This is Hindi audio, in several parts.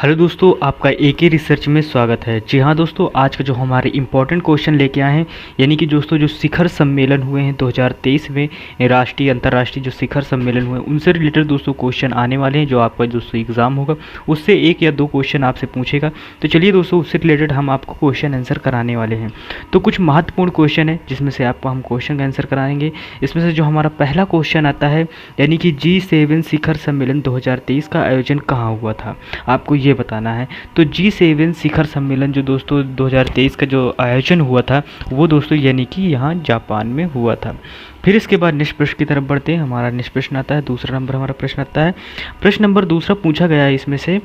हेलो दोस्तों, आपका एके रिसर्च में स्वागत है। जी हाँ दोस्तों, आज का जो हमारे इम्पोर्टेंट क्वेश्चन लेके आए हैं, यानी कि दोस्तों जो शिखर सम्मेलन हुए हैं 2023 में, राष्ट्रीय अंतर्राष्ट्रीय जो शिखर सम्मेलन हुए हैं उनसे रिलेटेड दोस्तों क्वेश्चन आने वाले हैं। जो आपका दोस्तों एग्ज़ाम होगा उससे एक या दो क्वेश्चन आपसे पूछेगा। तो चलिए दोस्तों, उससे रिलेटेड हम आपको क्वेश्चन आंसर कराने वाले हैं। तो कुछ महत्वपूर्ण क्वेश्चन है जिसमें से आपको हम क्वेश्चन का आंसर कराएंगे। इसमें से जो हमारा पहला क्वेश्चन आता है, यानी कि G7 शिखर सम्मेलन 2023 का आयोजन कहाँ हुआ था, आपको ये बताना है। तो G7 शिखर सम्मेलन जो दोस्तों 2023 का जो आयोजन हुआ था वो दोस्तों यानी कि यहाँ जापान में हुआ था। फिर इसके बाद निष्प्रश्न की तरफ बढ़ते हैं। हमारा निष्प्रश्न आता है, दूसरा नंबर हमारा प्रश्न आता है। प्रश्न नंबर दूसरा पूछा गया है इसमें से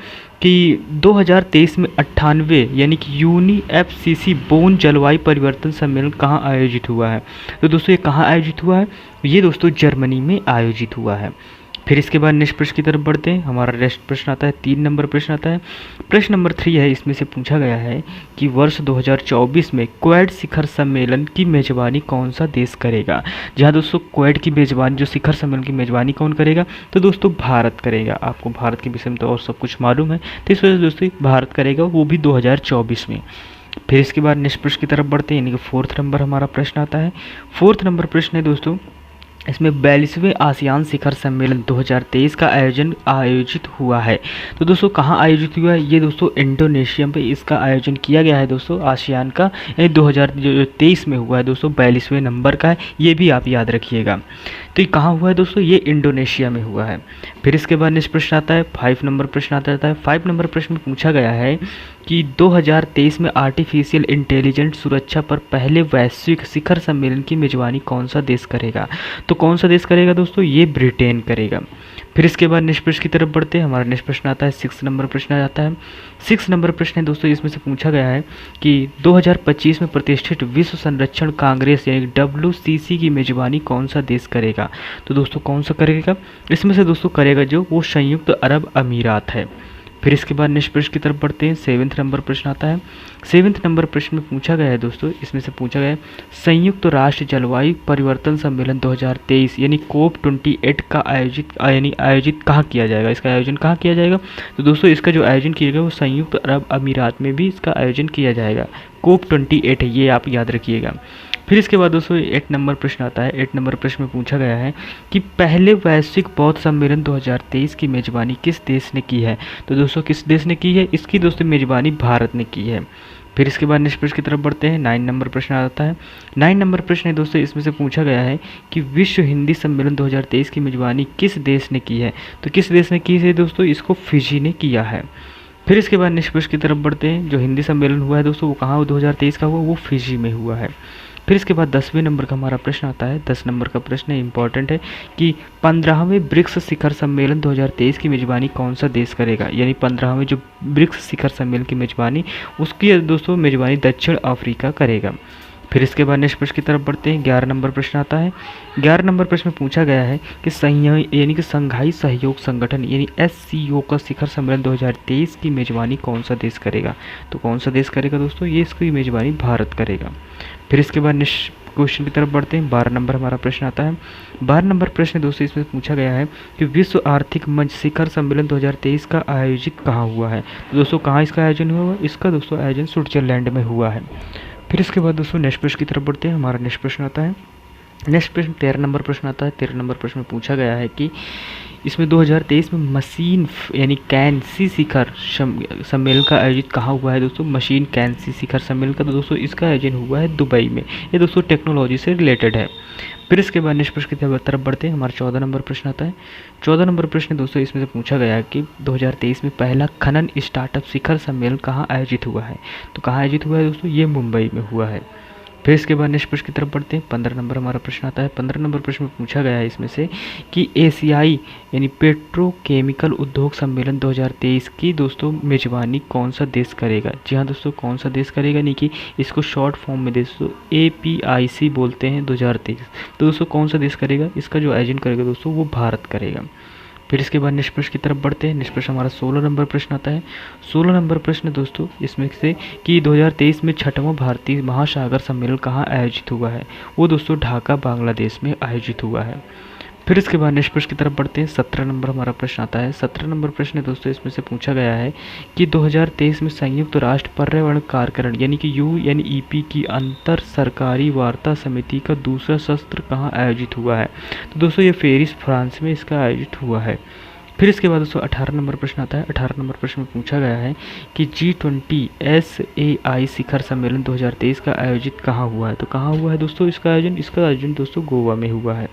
कि 2023 में 98 यानी कि UNFCCC बोन जलवायु परिवर्तन सम्मेलन कहाँ आयोजित हुआ है। तो दोस्तों ये कहाँ आयोजित हुआ है, ये दोस्तों जर्मनी में आयोजित हुआ है। फिर इसके बाद नेक्स्ट प्रश्न की तरफ बढ़ते हैं। हमारा नेक्स्ट प्रश्न आता है, 3 नंबर प्रश्न आता है। प्रश्न नंबर 3 है, इसमें से पूछा गया है कि वर्ष 2024 में क्वेड शिखर सम्मेलन की मेजबानी कौन सा देश करेगा। जहाँ दोस्तों क्वेड की मेजबानी, जो शिखर सम्मेलन की मेजबानी कौन करेगा, तो दोस्तों भारत करेगा। आपको भारत के विषय में तो और सब कुछ मालूम है, तो इस वजह से दोस्तों भारत करेगा, वो भी 2024 में। फिर इसके बाद नेक्स्ट प्रश्न की तरफ बढ़ते हैं, यानी कि 4th नंबर हमारा प्रश्न आता है। 4th नंबर प्रश्न है दोस्तों, इसमें 42वें आसियान शिखर सम्मेलन 2023 का आयोजित हुआ है। तो दोस्तों कहाँ आयोजित हुआ है, ये दोस्तों इंडोनेशिया पे इसका आयोजन किया गया है दोस्तों, आसियान का, यानी 2023 में हुआ है दोस्तों, 42वें नंबर का है, ये भी आप याद रखिएगा। तो ये कहाँ हुआ है दोस्तों, ये इंडोनेशिया में हुआ है। फिर इसके बाद नेक्स्ट प्रश्न आता है, 5 नंबर प्रश्न आता है। 5 नंबर प्रश्न में पूछा गया है कि 2023 में आर्टिफिशियल इंटेलिजेंस सुरक्षा पर पहले वैश्विक शिखर सम्मेलन की मेजबानी कौन सा देश करेगा। तो कौन सा देश करेगा दोस्तों, ये ब्रिटेन करेगा। फिर इसके बाद नेक्स्ट प्रश्न की तरफ बढ़ते हैं। हमारा नेक्स्ट प्रश्न आता है, 6 नंबर प्रश्न आता है। 6 नंबर प्रश्न है दोस्तों, इसमें से पूछा गया है कि 2025 में प्रतिष्ठित विश्व संरक्षण कांग्रेस यानी WCC की मेजबानी कौन सा देश करेगा। तो दोस्तों कौन सा करेगा, इसमें से दोस्तों करेगा जो वो संयुक्त अरब अमीरात है। फिर इसके बाद नेक्स्ट प्रश्न की तरफ बढ़ते हैं। 7th नंबर प्रश्न आता है। 7th नंबर प्रश्न में पूछा गया है दोस्तों, इसमें से पूछा गया है संयुक्त राष्ट्र जलवायु परिवर्तन सम्मेलन 2023 यानी COP28 का आयोजित कहाँ किया जाएगा, इसका आयोजन कहाँ किया जाएगा। तो दोस्तों इसका जो आयोजन किया जाएगा वो संयुक्त अरब अमीरात में भी इसका आयोजन किया जाएगा। COP28 है, ये आप याद रखिएगा। फिर इसके बाद दोस्तों 8 नंबर प्रश्न आता है। 8 नंबर प्रश्न में पूछा गया है कि पहले वैश्विक बौद्ध सम्मेलन 2023 की मेजबानी किस देश ने की है। तो दोस्तों किस देश ने की है, इसकी दोस्तों मेजबानी भारत ने की है। फिर इसके बाद नेक्स्ट प्रश्न की तरफ बढ़ते हैं। 9 नंबर प्रश्न आता है। 9 नंबर प्रश्न है दोस्तों, इसमें से पूछा गया है कि विश्व हिंदी सम्मेलन 2023 की मेजबानी किस देश ने की है। तो किस देश ने की है दोस्तों, इसको फिजी ने किया है। फिर इसके बाद नेक्स्ट प्रश्न की तरफ बढ़ते हैं। जो हिंदी सम्मेलन हुआ है दोस्तों वो कहाँ 2023 का हुआ, वो फिजी में हुआ है। फिर इसके बाद 10वें नंबर का हमारा प्रश्न आता है। 10 नंबर का प्रश्न इंपॉर्टेंट है कि 15वें ब्रिक्स शिखर सम्मेलन 2023 की मेजबानी कौन सा देश करेगा। यानी 15वें जो ब्रिक्स शिखर सम्मेलन की मेजबानी, उसकी दोस्तों मेजबानी दक्षिण अफ्रीका करेगा। फिर इसके बाद नेक्स्ट प्रश्न की तरफ बढ़ते हैं। 11 नंबर प्रश्न आता है। 11 नंबर प्रश्न में पूछा गया है कि संघाई सहयोग संगठन यानी SCO का शिखर सम्मेलन 2023 की मेजबानी कौन सा देश करेगा। तो कौन सा देश करेगा दोस्तों, ये इसकी मेजबानी भारत करेगा। फिर इसके बाद नेक्स्ट क्वेश्चन की तरफ बढ़ते हैं। 12 नंबर हमारा प्रश्न आता है। 12 नंबर प्रश्न दोस्तों, इसमें पूछा गया है कि विश्व आर्थिक मंच शिखर सम्मेलन 2023 का आयोजित कहाँ हुआ है। तो दोस्तों कहाँ इसका आयोजन हुआ, इसका दोस्तों आयोजन स्विट्जरलैंड में हुआ है। फिर इसके बाद दोस्तों नेक्स्ट प्रश्न की तरफ बढ़ते हैं। हमारा नेक्स्ट प्रश्न आता है। नेक्स्ट प्रश्न 13 नंबर प्रश्न आता है। 13 नंबर प्रश्न में पूछा गया है कि इसमें 2023 में मशीन यानी कैंसी शिखर सम्मेलन का आयोजित कहाँ हुआ है दोस्तों, मशीन कैंसी शिखर सम्मेलन का। तो दोस्तों इसका आयोजन हुआ है दुबई में, ये दोस्तों टेक्नोलॉजी से रिलेटेड है। फिर इसके बाद नेक्स्ट प्रश्न की तरफ बढ़ते हैं। हमारा 14 नंबर प्रश्न आता है। 14 नंबर प्रश्न दोस्तों, इसमें से पूछा गया है कि 2023 में पहला खनन स्टार्टअप शिखर सम्मेलन कहाँ आयोजित हुआ है। तो कहाँ आयोजित हुआ है दोस्तों, ये मुंबई में हुआ है। फिर इसके बाद नेक्स्ट प्रश्न की तरफ बढ़ते हैं। 15 नंबर हमारा प्रश्न आता है। 15 नंबर प्रश्न में पूछा गया है इसमें से कि एशियाई यानी पेट्रोकेमिकल उद्योग सम्मेलन 2023 की दोस्तों मेजबानी कौन सा देश करेगा। जी हाँ दोस्तों, कौन सा देश करेगा, नहीं कि इसको शॉर्ट फॉर्म में दोस्तों APIC बोलते हैं 2023। तो दोस्तों कौन सा देश करेगा, इसका जो आयोजन करेगा दोस्तों वो भारत करेगा। फिर इसके बाद नेक्स्ट प्रश्न की तरफ बढ़ते हैं। नेक्स्ट प्रश्न हमारा 16 नंबर प्रश्न आता है। 16 नंबर प्रश्न दोस्तों, इसमें से कि 2023 में 6वां भारतीय महासागर सम्मेलन कहाँ आयोजित हुआ है। वो दोस्तों ढाका बांग्लादेश में आयोजित हुआ है। फिर इसके बाद नेक्स्ट प्रश्न की तरफ बढ़ते हैं। 17 नंबर हमारा प्रश्न आता है। 17 नंबर प्रश्न है दोस्तों, इसमें से पूछा गया है कि 2023 में संयुक्त राष्ट्र पर्यावरण कार्यक्रम यानी कि UNEP की अंतर सरकारी वार्ता समिति का दूसरा सत्र कहाँ आयोजित हुआ है? तो दोस्तों ये पेरिस फ्रांस में इसका आयोजित हुआ है। फिर इसके बाद दोस्तों 18 नंबर प्रश्न आता है। 18 नंबर प्रश्न में पूछा गया है कि G20 SAI शिखर सम्मेलन 2023 का आयोजित कहाँ हुआ है? तो कहाँ हुआ है दोस्तों इसका आयोजन दोस्तों गोवा में हुआ है।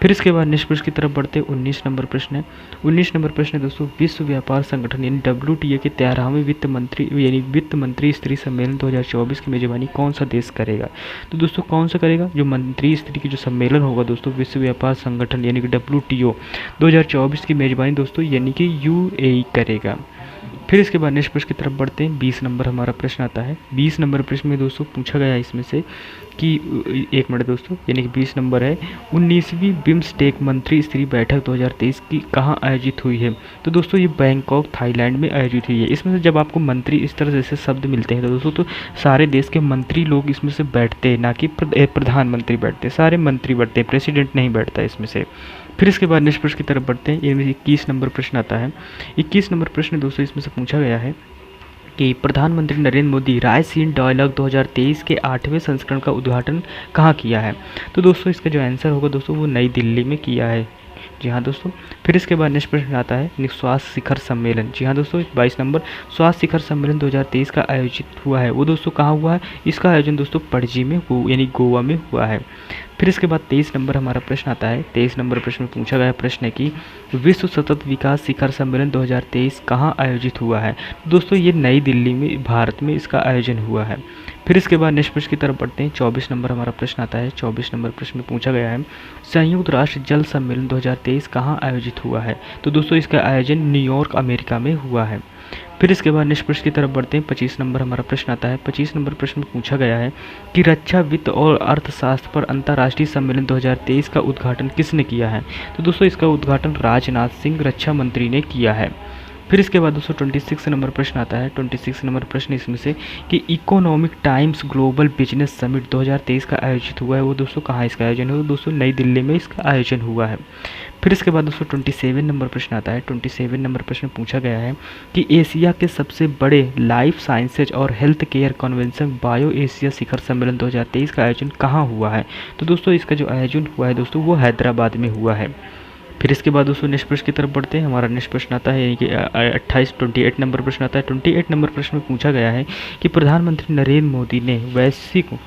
फिर इसके बाद नेक्स्ट प्रश्न की तरफ बढ़ते हैं। 19 नंबर प्रश्न है। 19 नंबर प्रश्न है दोस्तों, विश्व व्यापार संगठन यानी WTO के 13वें वित्त मंत्री स्तरीय सम्मेलन 2024 की मेजबानी कौन सा देश करेगा? तो दोस्तों कौन सा करेगा? जो मंत्री स्तरीय की जो सम्मेलन होगा दोस्तों विश्व व्यापार संगठन यानी कि WTO 2024 की मेजबानी दोस्तों यानी कि UAE करेगा। फिर इसके बाद नेक्स्ट प्रश्न की तरफ बढ़ते हैं। 20 नंबर हमारा प्रश्न आता है। 20 नंबर प्रश्न में दोस्तों पूछा गया है इसमें से कि एक मिनट दोस्तों, यानी कि 20 नंबर है 19वीं बिम्स्टेक मंत्री स्तरीय बैठक 2023 की कहाँ आयोजित हुई है? तो दोस्तों ये बैंकॉक थाईलैंड में आयोजित हुई है। इसमें से जब आपको मंत्री इस तरह जैसे शब्द मिलते हैं तो दोस्तों तो सारे देश के मंत्री लोग इसमें से बैठते हैं, ना कि प्रधानमंत्री बैठते हैं, सारे मंत्री बैठते हैं, प्रेसिडेंट नहीं बैठता इसमें से। फिर इसके बाद नेक्स्ट प्रश्न की तरफ बढ़ते हैं। इनमें 21 नंबर प्रश्न आता है। 21 नंबर प्रश्न दोस्तों इसमें से पूछा गया है कि प्रधानमंत्री नरेंद्र मोदी रायसीन डायलॉग 2023 के 8वें संस्करण का उद्घाटन कहाँ किया है? तो दोस्तों इसका जो आंसर होगा दोस्तों वो नई दिल्ली में किया है। जी हाँ दोस्तों। फिर इसके बाद नेक्स्ट प्रश्न आता है स्वास्थ्य शिखर सम्मेलन। जी हाँ दोस्तों 22 नंबर स्वास्थ्य शिखर सम्मेलन 2023 का आयोजित हुआ है, वो दोस्तों कहाँ हुआ है? इसका आयोजन दोस्तों पणजी में यानी गोवा में हुआ है। फिर इसके बाद 23 नंबर हमारा प्रश्न आता है। 23 नंबर प्रश्न में पूछा गया प्रश्न है कि विश्व सतत विकास शिखर सम्मेलन 2023 कहाँ आयोजित हुआ है? दोस्तों ये नई दिल्ली में भारत में इसका आयोजन हुआ है। फिर इसके बाद नेक्स्ट प्रश्न की तरफ बढ़ते हैं। 24 नंबर हमारा प्रश्न आता है। 24 नंबर प्रश्न में पूछा गया है संयुक्त राष्ट्र जल सम्मेलन 2023 कहाँ आयोजित हुआ है? तो दोस्तों इसका आयोजन न्यूयॉर्क अमेरिका में हुआ है। फिर इसके बाद नेक्स्ट प्रश्न की तरफ बढ़ते हैं। 25 नंबर हमारा प्रश्न आता है। 25 नंबर प्रश्न में पूछा गया है कि रक्षा वित्त और अर्थशास्त्र पर अंतर्राष्ट्रीय सम्मेलन 2023 का उद्घाटन किसने किया है? तो दोस्तों इसका उद्घाटन राजनाथ सिंह रक्षा मंत्री ने किया है। फिर इसके बाद दोस्तों 26 नंबर प्रश्न आता है। 26 नंबर प्रश्न इसमें से कि economic times global business summit 2023 का आयोजित हुआ है, वो दोस्तों कहाँ इसका आयोजन हुआ? दोस्तों नई दिल्ली में इसका आयोजन हुआ है। फिर इसके बाद दोस्तों 27 नंबर प्रश्न आता है। 27 नंबर प्रश्न पूछा गया है कि एशिया के सबसे बड़े लाइफ साइंसेज और health care convention bio Asia शिखर सम्मेलन 2023 का आयोजन कहाँ हुआ है? तो दोस्तों इसका जो आयोजन हुआ है दोस्तों वो हैदराबाद में हुआ है। फिर इसके बाद दोस्तों नेक्स्ट प्रश्न की तरफ बढ़ते हैं। हमारा नेक्स्ट प्रश्न आता है यानी कि 28 नंबर प्रश्न आता है। 28 नंबर प्रश्न में पूछा गया है कि प्रधानमंत्री नरेंद्र मोदी ने वैश्विक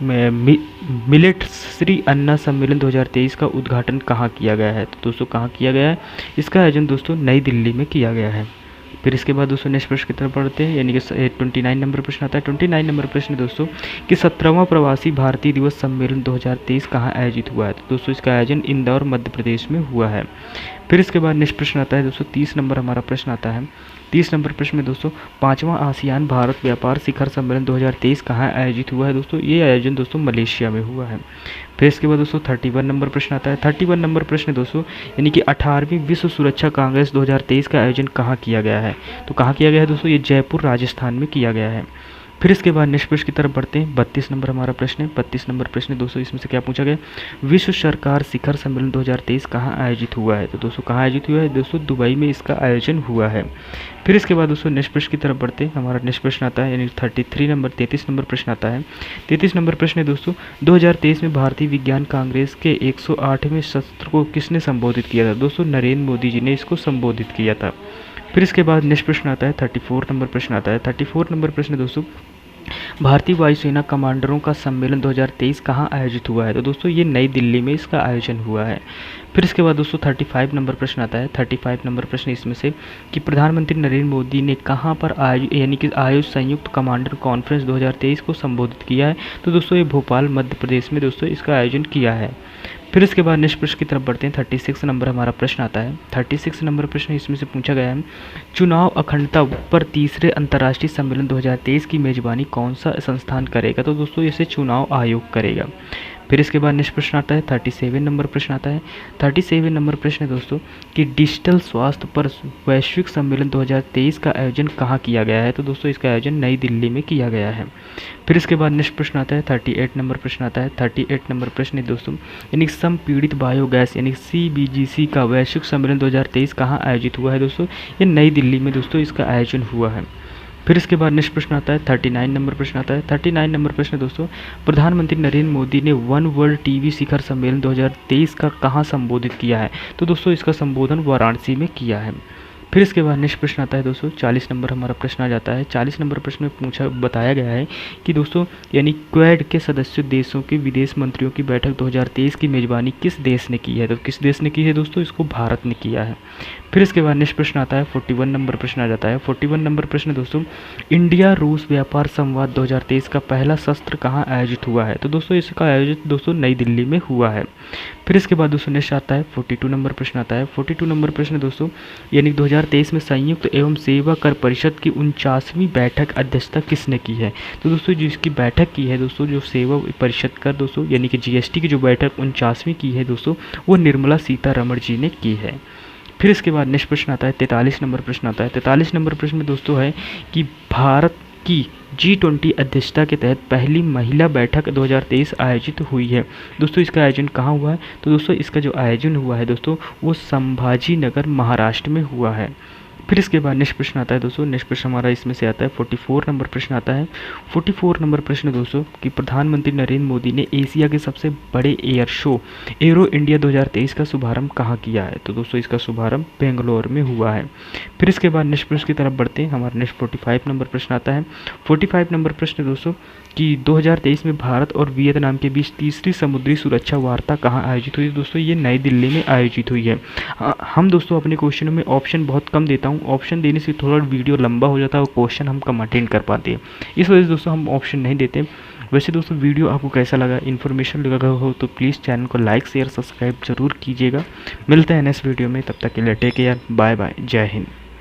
मिलेट श्री अन्ना सम्मेलन 2023 का उद्घाटन कहाँ किया गया है? तो दोस्तों कहाँ किया गया है? इसका आयोजन दोस्तों नई दिल्ली में किया गया है। फिर इसके बाद दोस्तों नेक्स्ट प्रश्न की तरफ बढ़ते हैं यानी कि 29 नंबर प्रश्न आता है। 29 नंबर प्रश्न दोस्तों कि 17वां प्रवासी भारतीय दिवस सम्मेलन 2023 कहाँ आयोजित हुआ है? तो दोस्तों इसका आयोजन इंदौर मध्य प्रदेश में हुआ है। फिर इसके बाद नेक्स्ट प्रश्न आता है दोस्तों 30 नंबर हमारा प्रश्न आता है। 30 नंबर प्रश्न में दोस्तों 5वां आसियान भारत व्यापार शिखर सम्मेलन 2023 कहाँ आयोजित हुआ है? दोस्तों ये आयोजन दोस्तों मलेशिया में हुआ है। फिर इसके बाद दोस्तों 31 नंबर प्रश्न आता है। 31 नंबर प्रश्न दोस्तों यानी कि 18वीं विश्व सुरक्षा कांग्रेस 2023 का आयोजन कहाँ किया गया है? तो कहाँ किया गया है दोस्तों? ये जयपुर राजस्थान में किया गया है। फिर इसके बाद नेक्स्ट प्रश्न की तरफ बढ़ते हैं। 32 नंबर हमारा प्रश्न है। 32 नंबर प्रश्न दोस्तों इसमें से क्या पूछा गया? विश्व सरकार शिखर सम्मेलन 2023 कहाँ आयोजित हुआ है? तो दोस्तों कहाँ आयोजित हुआ है? दोस्तों दुबई में इसका आयोजन हुआ है। फिर इसके बाद दोस्तों नेक्स्ट प्रश्न की तरफ बढ़ते हैं। हमारा नेक्स्ट प्रश्न आता है यानी 33 नंबर प्रश्न आता है। 33 नंबर प्रश्न है दोस्तों 2023 में भारतीय विज्ञान कांग्रेस के 108वें सत्र को किसने संबोधित किया था? दोस्तों नरेंद्र मोदी जी ने इसको संबोधित किया था। फिर इसके बाद नेक्स्ट प्रश्न आता है 34 नंबर प्रश्न आता है। 34 नंबर प्रश्न दोस्तों भारतीय वायुसेना कमांडरों का सम्मेलन 2023 कहाँ आयोजित हुआ है? तो दोस्तों ये नई दिल्ली में इसका आयोजन हुआ है। फिर इसके बाद दोस्तों 35 नंबर प्रश्न आता है। 35 नंबर प्रश्न इसमें से कि प्रधानमंत्री नरेंद्र मोदी ने कहाँ पर यानी कि आयुष संयुक्त कमांडर कॉन्फ्रेंस 2023 को संबोधित किया है? तो दोस्तों ये भोपाल मध्य प्रदेश में दोस्तों इसका आयोजन किया है। फिर इसके बाद नेक्स्ट प्रश्न की तरफ बढ़ते हैं। 36 नंबर हमारा प्रश्न आता है। 36 नंबर प्रश्न इसमें से पूछा गया है चुनाव अखंडता पर तीसरे अंतर्राष्ट्रीय सम्मेलन 2023 की मेजबानी कौन सा संस्थान करेगा? तो दोस्तों इसे चुनाव आयोग करेगा। फिर इसके बाद नेक्स्ट प्रश्न आता है 37 नंबर प्रश्न आता है। 37 नंबर प्रश्न है दोस्तों कि डिजिटल स्वास्थ्य पर वैश्विक सम्मेलन 2023 का आयोजन कहाँ किया गया है? तो दोस्तों इसका आयोजन नई दिल्ली में किया गया है। फिर इसके बाद नेक्स्ट प्रश्न आता है 38 नंबर प्रश्न आता है। 38 नंबर प्रश्न है दोस्तों यानी संपीड़ित बायोगैस यानी CBGC का वैश्विक सम्मेलन 2023 कहाँ आयोजित हुआ है? दोस्तों ये नई दिल्ली में दोस्तों इसका आयोजन हुआ है। फिर इसके बाद नेक्स्ट प्रश्न आता है 39 नंबर प्रश्न आता है। 39 नंबर प्रश्न दोस्तों प्रधानमंत्री नरेंद्र मोदी ने वन वर्ल्ड टीवी शिखर सम्मेलन 2023 का कहाँ संबोधित किया है? तो दोस्तों इसका संबोधन वाराणसी में किया है। फिर इसके बाद नेक्स्ट प्रश्न आता है दोस्तों 40 नंबर हमारा प्रश्न आ जाता है। 40 नंबर प्रश्न में बताया गया है कि दोस्तों यानी क्वेड के सदस्य देशों के विदेश मंत्रियों की बैठक 2023 की मेज़बानी किस देश ने की है? तो किस देश ने की है दोस्तों? इसको भारत ने किया है। फिर इसके बाद नेक्स्ट प्रश्न आता है 41 नंबर प्रश्न आ जाता है। 41 नंबर प्रश्न दोस्तों इंडिया रूस व्यापार संवाद 2023 का पहला सत्र कहाँ आयोजित हुआ है? तो दोस्तों इसका आयोजित दोस्तों नई दिल्ली में हुआ है। फिर इसके बाद दोस्तों नेक्स्ट आता है 42 नंबर प्रश्न आता है। 42 नंबर प्रश्न दोस्तों यानी 2023 में संयुक्त एवं सेवा कर परिषद की 49वीं बैठक अध्यक्षता किसने की है? तो दोस्तों जिसकी बैठक की है दोस्तों जो सेवा परिषद कर दोस्तों यानी कि GST की जो बैठक 49वीं की है दोस्तों वो निर्मला सीतारमण जी ने की है। फिर इसके बाद नेक्स्ट प्रश्न आता है 43 नंबर प्रश्न आता है। 43 नंबर प्रश्न में दोस्तों है कि भारत की G20 अध्यक्षता के तहत पहली महिला बैठक 2023 आयोजित हुई है। दोस्तों इसका आयोजन कहाँ हुआ है? तो दोस्तों इसका जो आयोजन हुआ है दोस्तों वो संभाजी नगर महाराष्ट्र में हुआ है। फिर इसके बाद नेक्स्ट प्रश्न आता है दोस्तों नेक्स्ट प्रश्न हमारा इसमें से आता है 44 नंबर प्रश्न आता है। 44 नंबर प्रश्न दोस्तों कि प्रधानमंत्री नरेंद्र मोदी ने एशिया के सबसे बड़े एयर शो एरो इंडिया 2023 का शुभारंभ कहाँ किया है? तो दोस्तों इसका शुभारंभ बेंगलोर में हुआ है। फिर इसके बाद नेक्स्ट प्रश्न की तरफ बढ़ते हैं। हमारा नेक्स्ट 45 नंबर प्रश्न आता है। 45 नंबर प्रश्न दोस्तों कि 2023 में भारत और वियतनाम के बीच तीसरी समुद्री सुरक्षा वार्ता कहाँ आयोजित हुई? दोस्तों ये नई दिल्ली में आयोजित हुई है। हम दोस्तों अपने क्वेश्चनों में ऑप्शन बहुत कम देता हूँ। ऑप्शन देने से थोड़ा वीडियो लंबा हो जाता है और क्वेश्चन हम कम अटेंड कर पाते हैं, इस वजह से दोस्तों हम ऑप्शन नहीं देते। वैसे दोस्तों वीडियो आपको कैसा लगा, इन्फॉर्मेशन लगा हो तो प्लीज़ चैनल को लाइक शेयर सब्सक्राइब जरूर कीजिएगा। मिलते हैं नेक्स्ट वीडियो में, तब तक के लिए टेक केयर, बाय बाय, जय हिंद।